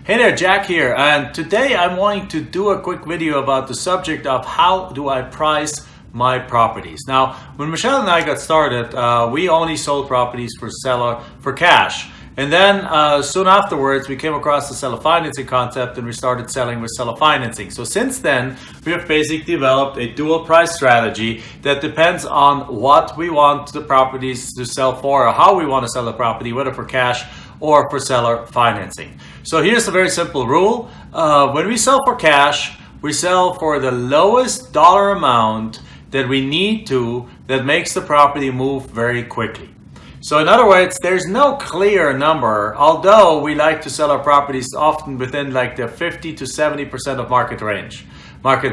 Hey there, Jack here, and today I'm wanting to do a quick video about the subject of how do I price my properties. Now, when Michelle and I got started, we only sold properties for cash. And then soon afterwards, we came across the seller financing concept and we started selling with seller financing. So since then, we have basically developed a dual price strategy that depends on what we want the properties to sell for or how we want to sell the property, whether for cash or for seller financing. So here's a very simple rule. When we sell for cash, we sell for the lowest dollar amount that we need to that makes the property move very quickly. So in other words, there's no clear number, although we like to sell our properties often within like the 50 to 70% of market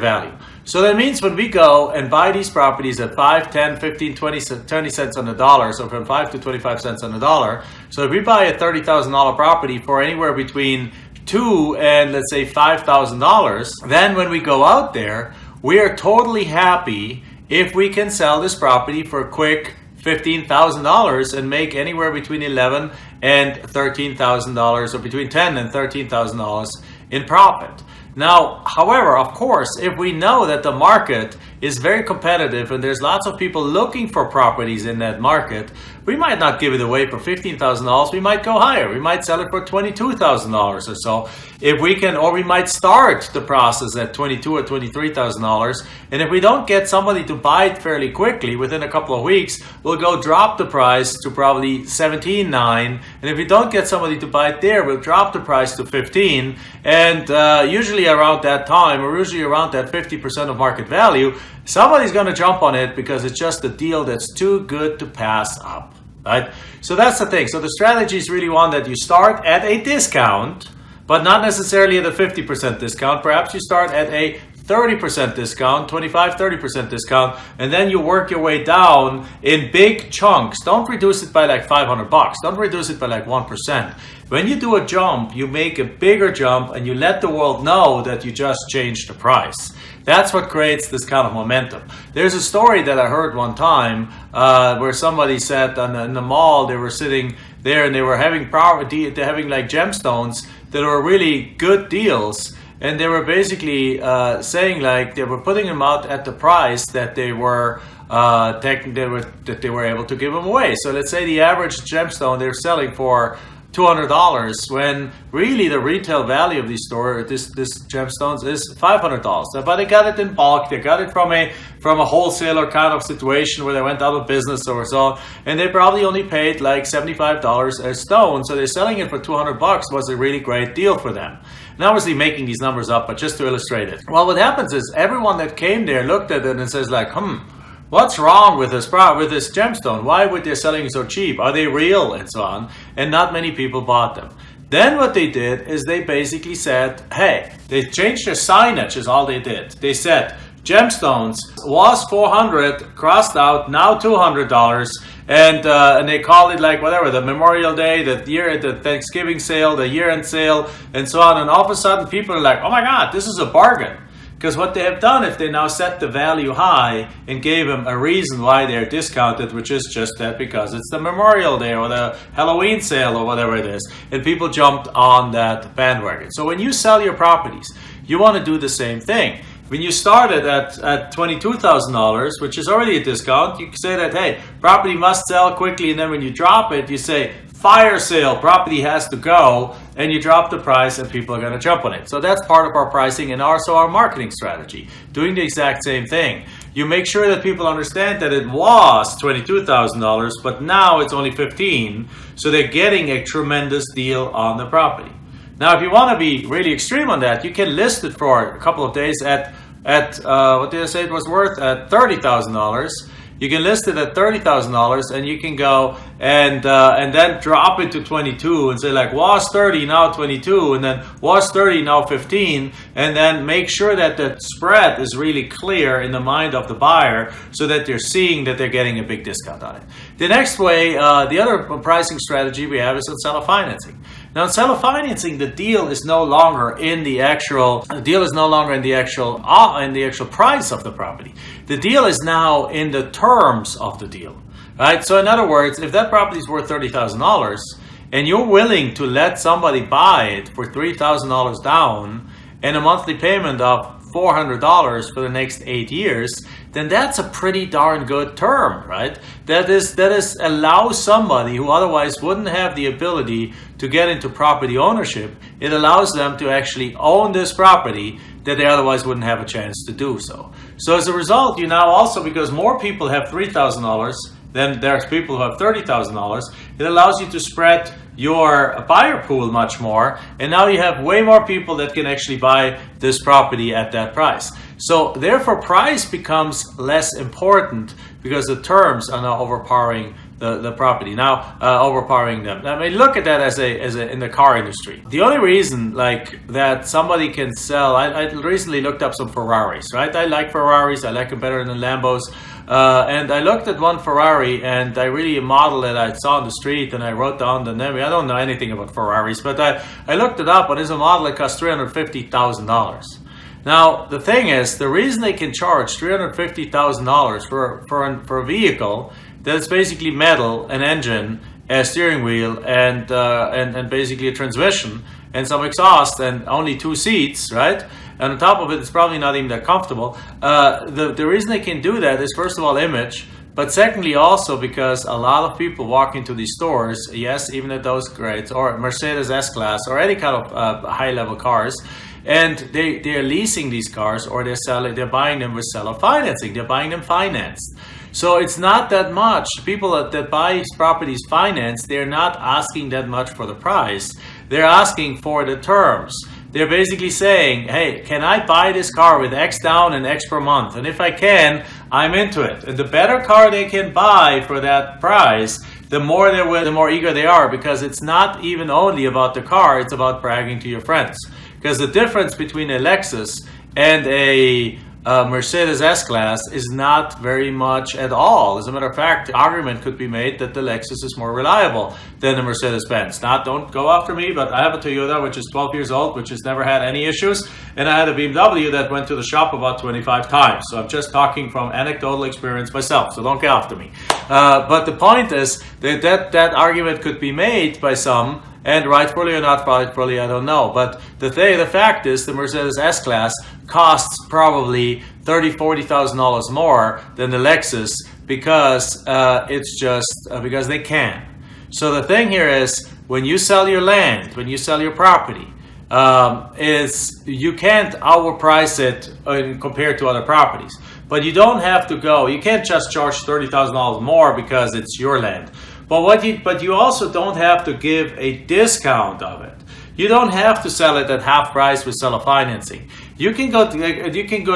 value. So that means when we go and buy these properties at 5, 10, 15, 20 cents on the dollar, so from 5 to 25 cents on the dollar. So if we buy a $30,000 property for anywhere between $2,000 and let's say $5,000, then when we go out there, we are totally happy if we can sell this property for a quick $15,000 and make anywhere between $11,000 and $13,000 or between $10,000 and $13,000 in profit. Now, however, of course, if we know that the market is very competitive and there's lots of people looking for properties in that market, we might not give it away for $15,000. We might go higher. We might sell it for $22,000 or so. If we can, or we might start the process at $22,000 or $23,000. And if we don't get somebody to buy it fairly quickly, within a couple of weeks, we'll go drop the price to probably $17,900. And if we don't get somebody to buy it there, we'll drop the price to $15,000. And usually around that time, or usually around that 50% of market value, somebody's going to jump on it because it's just a deal that's too good to pass up, right? So that's the thing. So the strategy is really one that you start at a discount, but not necessarily at a 50% discount. Perhaps you start at a 30% discount, 25-30% discount, and then you work your way down in big chunks. Don't reduce it by like $500. Don't reduce it by like 1%. When you do a jump, you make a bigger jump and you let the world know that you just changed the price. That's what creates this kind of momentum. There's a story that I heard one time where somebody said in the mall, they were sitting there and they were having like gemstones that were really good deals. And they were basically saying like they were putting them out at the price that they were able to give them away. So let's say the average gemstone they're selling for $200 when really the retail value of this gemstones is $500. But they got it in bulk. They got it from a wholesaler kind of situation where they went out of business or so, and they probably only paid like $75 a stone. So they're selling it for $200 was a really great deal for them. And obviously making these numbers up, but just to illustrate it. Well, what happens is everyone that came there looked at it and says like, what's wrong with this gemstone? Why would they selling so cheap? Are they real? And so on. And not many people bought them. Then what they did is they basically said, hey, they changed their signage is all they did. They said, gemstones was $400, crossed out, now $200. And they call it like whatever, the Memorial Day, the Thanksgiving sale, the year-end sale, and so on. And all of a sudden people are like, oh my God, this is a bargain. Because what they have done, if they now set the value high and gave them a reason why they're discounted, which is just that because it's the Memorial Day or the Halloween sale or whatever it is, and people jumped on that bandwagon. So when you sell your properties, you want to do the same thing. When you started at $22,000, which is already a discount, you say that, hey, property must sell quickly, and then when you drop it, you say, fire sale, property has to go, and you drop the price and people are going to jump on it. So that's part of our pricing and also our marketing strategy, doing the exact same thing. You make sure that people understand that it was $22,000, but now it's only $15,000, so they're getting a tremendous deal on the property. Now, if you want to be really extreme on that, you can list it for a couple of days at what did I say it was worth? At $30,000. You can list it at $30,000, and you can go and then drop it to 22 and say like was 30 now 22, and then was 30 now 15, and then make sure that the spread is really clear in the mind of the buyer so that they're seeing that they're getting a big discount on it. The next way, the other pricing strategy we have is on seller financing. Now, in seller financing, the deal is no longer in the actual price of the property. The deal is now in the terms of the deal, right? So in other words, if that property is worth $30,000 and you're willing to let somebody buy it for $3,000 down and a monthly payment of $400 for the next 8 years, then that's a pretty darn good term, right? That is allows somebody who otherwise wouldn't have the ability to get into property ownership, it allows them to actually own this property that they otherwise wouldn't have a chance to do so. So as a result, you now also, because more people have $3,000 than there's people who have $30,000, it allows you to spread your buyer pool much more, and now you have way more people that can actually buy this property at that price. So therefore price becomes less important because the terms are now overpowering the property, now overpowering them. I mean, look at that as a in the car industry. The only reason like that somebody can sell, I recently looked up some Ferraris, right? I like Ferraris, I like them better than Lambos. And I looked at one Ferrari and I really modeled it. I saw on the street and I wrote down the name. I don't know anything about Ferraris, but I looked it up, and it's a model that costs $350,000. Now, the thing is, the reason they can charge $350,000 for a vehicle that's basically metal, an engine, a steering wheel, and basically a transmission, and some exhaust, and only 2 seats, right? And on top of it, it's probably not even that comfortable. The reason they can do that is, first of all, image, but secondly also because a lot of people walk into these stores, yes, even at those grades, or Mercedes S-Class, or any kind of high-level cars, and they're leasing these cars, or they're buying them with seller financing. They're buying them financed. So it's not that much. People that buy properties financed, they're not asking that much for the price. They're asking for the terms. They're basically saying, hey, can I buy this car with X down and X per month? And if I can, I'm into it. And the better car they can buy for that price, the more eager they are, because it's not even only about the car, it's about bragging to your friends. Because the difference between a Lexus and a Mercedes S-Class is not very much at all. As a matter of fact, the argument could be made that the Lexus is more reliable than the Mercedes-Benz. Now, don't go after me, but I have a Toyota which is 12 years old, which has never had any issues, and I had a BMW that went to the shop about 25 times. So I'm just talking from anecdotal experience myself, so don't get after me. But the point is that argument could be made by some, and rightfully or not rightfully, I don't know. But the fact is, the Mercedes S-Class costs probably $30,000-$40,000 more than the Lexus because it's just because they can. So the thing here is, when you sell your land, when you sell your property, is you can't overprice it compared to other properties. But you don't have to go. You can't just charge $30,000 more because it's your land. But you also don't have to give a discount of it. You don't have to sell it at half price with seller financing. You can go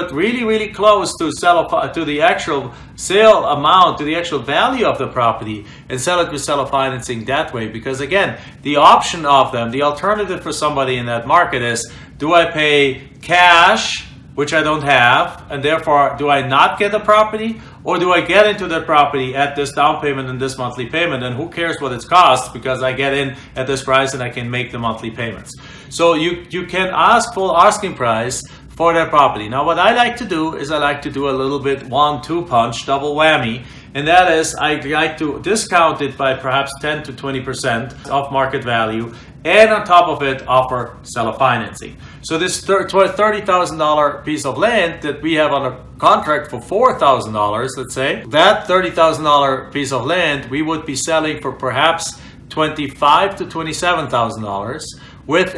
really, really close to the actual sale amount, to the actual value of the property, and sell it with seller financing that way. Because again, the option of them, the alternative for somebody in that market is, do I pay cash, which I don't have, and therefore do I not get the property? Or do I get into the property at this down payment and this monthly payment, and who cares what it costs because I get in at this price and I can make the monthly payments. So you can ask full asking price for that property. Now what I like to do is I like to do a little bit 1-2 punch, double whammy, and that is I like to discount it by perhaps 10 to 20% of market value, and on top of it offer seller financing. So this $30,000 piece of land that we have on a contract for $4,000, let's say, that $30,000 piece of land we would be selling for perhaps $25,000 to $27,000 with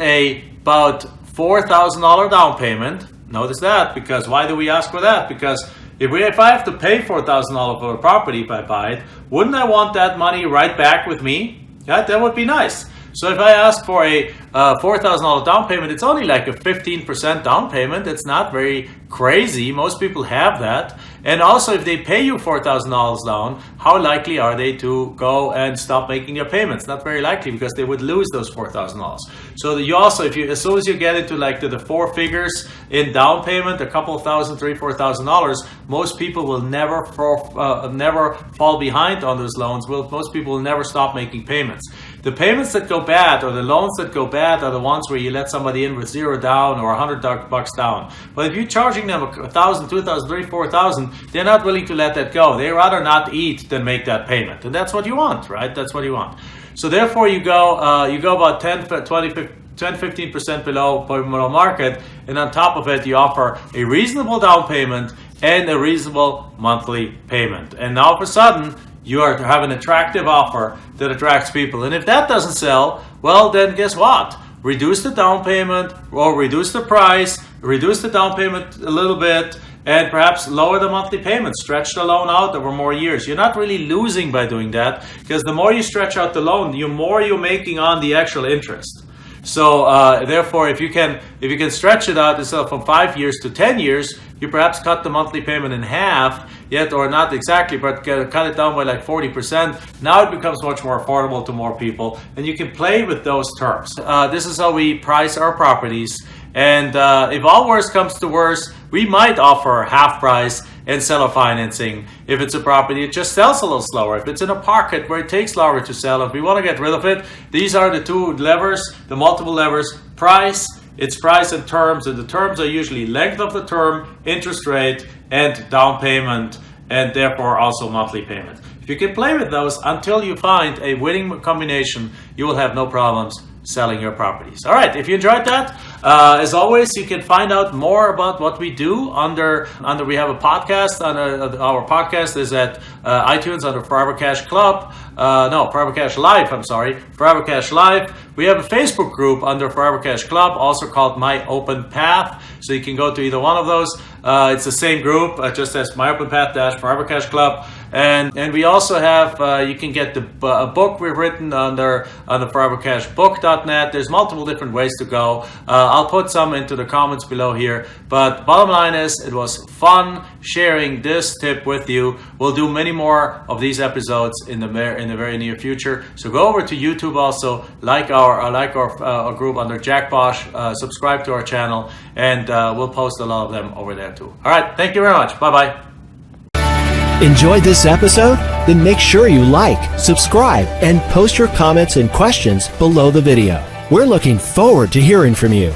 about $4,000 down payment. Notice that, because why do we ask for that? Because if I have to pay $4,000 for a property if I buy it, wouldn't I want that money right back with me? Yeah, that would be nice. So if I ask for a $4,000 down payment, it's only like a 15% down payment. It's not very crazy. Most people have that. And also, if they pay you $4,000 down, how likely are they to go and stop making their payments? Not very likely, because they would lose those $4,000. So you also, as soon as you get into like the 4 figures in down payment, a couple of thousand, $3,000-$4,000, most people will never fall behind on those loans. Most people will never stop making payments. The payments that go bad, or the loans that go bad, are the ones where you let somebody in with $0 down or $100 down. But if you're charging them $1,000, $2,000, $3,000, $4,000, they're not willing to let that go. They rather not eat than make that payment. And that's what you want, right? That's what you want. So therefore you go about 10-15% below market, and on top of it you offer a reasonable down payment and a reasonable monthly payment. And now all of a sudden you have an attractive offer that attracts people. And if that doesn't sell, well then guess what? Reduce the down payment, or reduce the price, reduce the down payment a little bit, and perhaps lower the monthly payment, stretch the loan out over more years. You're not really losing by doing that, because the more you stretch out the loan, the more you're making on the actual interest. So therefore, if you can stretch it out instead of from 5 years to 10 years, you perhaps cut the monthly payment in half, yet, or not exactly, but cut it down by like 40%. Now it becomes much more affordable to more people, and you can play with those terms. This is how we price our properties. And if all worse comes to worse, we might offer half price and seller financing if it's a property that just sells a little slower. If it's in a pocket where it takes longer to sell, if we want to get rid of it, these are the two levers, the multiple levers: price, it's price and terms, and the terms are usually length of the term, interest rate, and down payment, and therefore also monthly payment. If you can play with those until you find a winning combination, you will have no problems selling your properties. All right, if you enjoyed that, as always, you can find out more about what we do under we have a podcast. Our podcast is at iTunes under Forever Cash Club. Forever Cash Live, I'm sorry, Forever Cash Live. We have a Facebook group under Forever Cash Club, also called My Open Path. So you can go to either one of those. It's the same group, just as My Open Path - Forever Cash Club. And we also have, you can get a book we've written on the forevercashbook.net. There's multiple different ways to go. I'll put some into the comments below here. But bottom line is, it was fun sharing this tip with you. We'll do many more of these episodes in the very near future. So go over to YouTube also, like our group under Jack Bosch, subscribe to our channel, and we'll post a lot of them over there too. All right, thank you very much. Bye-bye. Enjoyed this episode? Then make sure you like, subscribe, and post your comments and questions below the video. We're looking forward to hearing from you.